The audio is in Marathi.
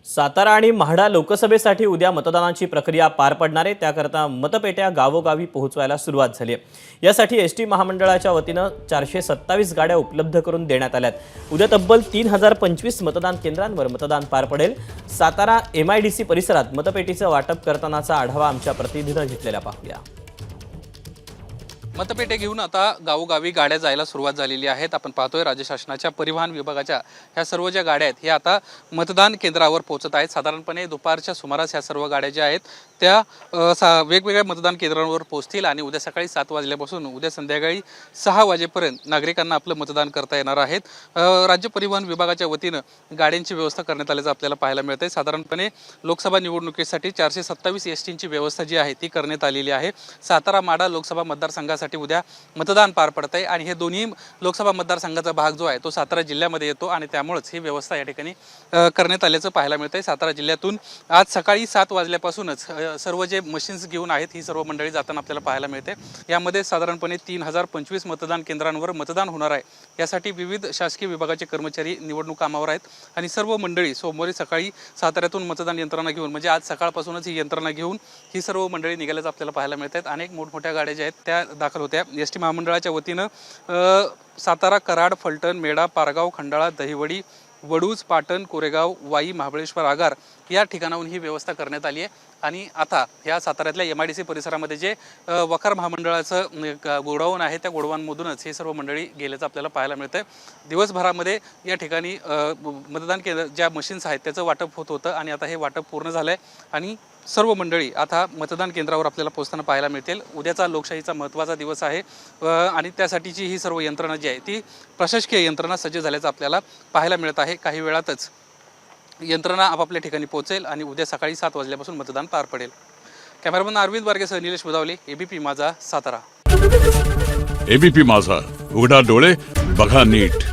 सातारा आणि म्हाडा लोकसभेसाठी उद्या मतदानाची प्रक्रिया पार पडणार आहे। त्याकरता मतपेट्या गावोगावी पोहोचवायला सुरुवात झाली आहे। यासाठी एसटी महामंडळाच्या वतीने 427 गाड्या उपलब्ध करून देण्यात आल्यात। उद्या तब्बल 3025 मतदान केंद्रांवर मतदान पार पडेल। सातारा MIDC परिसरात मतपेटीचं वाटप करतानाचा आढावा आमच्या प्रतिनिधीने घेतलेला पाहूया। मतपेटे घेऊन आता गावोगावी गाड्या जायला सुरुवात झालेली आहेत। आपण पाहतोय राज्य शासनाच्या परिवहन विभागाच्या ह्या सर्व ज्या गाड्या आहेत हे आता मतदान केंद्रावर पोहोचत आहेत। साधारणपणे दुपारच्या सुमारास ह्या सर्व गाड्या ज्या आहेत त्या वेगवेगळ्या मतदान केंद्रांवर पोहोचतील आणि उद्या सकाळी 7 वाजल्यापासून उद्या संध्याकाळी 6 वाजेपर्यंत नागरिकांना आपलं मतदान करता येणार आहे। राज्य परिवहन विभागाच्या वतीने गाड्यांची व्यवस्था करण्यात आल्याचं आपल्याला पाहायला मिळतंय। साधारणपणे लोकसभा निवडणुकीसाठी 427 एसटींची व्यवस्था जी आहे ती करण्यात आलेली आहे। सातारा माडा लोकसभा मतदारसंघासाठी उद्या मतदान पार पडतंय आणि हे दोन्ही लोकसभा मतदारसंघाचा भाग जो आहे तो सातारा जिल्ह्यामध्ये येतो आणि त्यामुळेच ही व्यवस्था या ठिकाणी करण्यात आल्याचं पाहायला मिळतंय। सातारा जिल्ह्यातून आज सकाळी 7 वाजल्यापासूनच सर्व जे मशीन्स घेऊन आहेत ही सर्व मंडळी जाताना आपल्याला पाहायला मिळते। यामध्ये साधारणपणे 3025 मतदान केंद्रांवर मतदान होणार आहे। यासाठी विविध शासकीय विभागाचे कर्मचारी निवडणूक कामावर आहेत आणि सर्व मंडळी सोमवारी सकाळी साताऱ्यातून मतदान यंत्रणा घेऊन म्हणजे आज सकाळपासूनच ही यंत्रणा घेऊन ही सर्व मंडळी निघाल्याचं आपल्याला पाहायला मिळतात। अनेक मोठमोठ्या गाड्या ज्या आहेत त्या दाखल होत्या। एसटी महामंडळाच्या वतीनं सातारा, कराड, फलटण, मेढा, पारगाव, खंडाळा, दहिवडी, वडूज, पाटण, कोरेगाव, वाई, महाबळेश्वर, आगार या ठिकाणाहून ही व्यवस्था करण्यात आली आहे। आणि आता ह्या साताऱ्यातल्या MIDC परिसरामध्ये जे वखार महामंडळाचं गोडाऊन आहे त्या गोडाऊनमधूनच हे सर्व मंडळी गेल्याचं आपल्याला पाहायला मिळतंय। दिवसभरामध्ये या ठिकाणी मतदान केंद्र ज्या मशीन्स आहेत त्याचं वाटप होत होतं आणि आता हे वाटप पूर्ण झालं आहे आणि सर्व मंडळी आता मतदान केंद्रावर आपल्याला पोहोचताना पाहायला मिळतील। उद्याचा लोकशाहीचा महत्त्वाचा दिवस आहे आणि त्यासाठीची ही सर्व यंत्रणा जी आहे ती प्रशासकीय यंत्रणा सज्ज झाल्याचं आपल्याला पाहायला मिळत आहे। काही वेळातच यंत्रणा आपापल्या ठिकाणी पोहोचेल आणि उद्या सकाळी 7 वाजल्यापासून मतदान पार पडेल। कॅमेरामन अरविंद वारगेसह निलेश बुधावले, ABP माझा, सातारा। ABP माझा, उघडा डोळे बघा नीट।